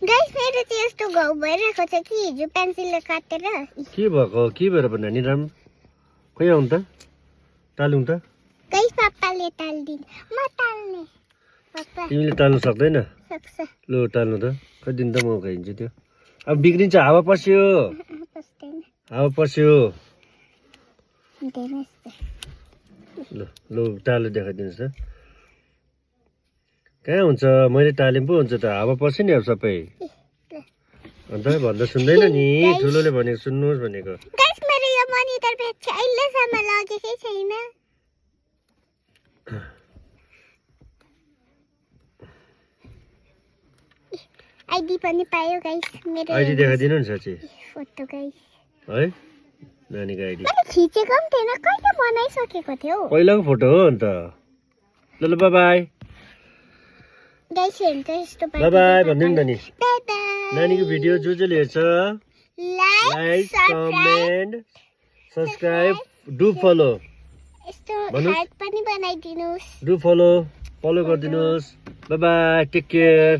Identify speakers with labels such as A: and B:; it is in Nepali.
A: गाइस मेरो चाहिँ यस्तो घाउ भइरहेको छ कि हिजो पेन्सिलले काटेर
B: के भएको के भएर पो नानी राम खोइ आउनु त टालौँ त
A: गाइस पापाले टाल्दिन म टाल्ने पापा
B: तिमीले टाल्नु सक्दैन
A: सक्छ
B: लु टाल्नु त खै दिन त म खाइदिन्छु त्यो अब बिग्रिन्छ हावा पस्यो
A: पस्दैन
B: हावा पस्यो
A: हुँदैन यस्तो
B: ल लु टालेर देखाइदिनुहोस् त कहाँ हुन्छ मैले टाले पो हुन्छ त हावा पस्यो नि अब सबै अन्त भन्दा सुन्दैन नि ठुलोले भनेको सुन्नुहोस् भनेको
A: गाइस मेरो यो मोनिटर ब्याट्री अहिलेसम्म लगेकै छैन आइडी पनि पायो गाइस मेरो
B: आइडी देखाइदिनु नि साँच्ची
A: फोटो गाइस
B: है नानीको आइडी
A: मैले खिचेको पनि थिएन कहिले बनाइसकेको थियो
B: पहिलाको फोटो हो अन्त ल ल बाई बाई
A: गाइस हेर्नु यस्तो
B: बाई बाई भनिदिनु नि नानी
A: बाइ बाइ
B: नानीको भिडियो जसले हेर्छ
A: like
B: like comment subscribe do follow
A: यस्तो
B: भन्नुहोस्।
A: हार्ट पनि बनाइदिनुस्
B: डु फलो गरिदिनुहोस् बाई बाई टेक केयर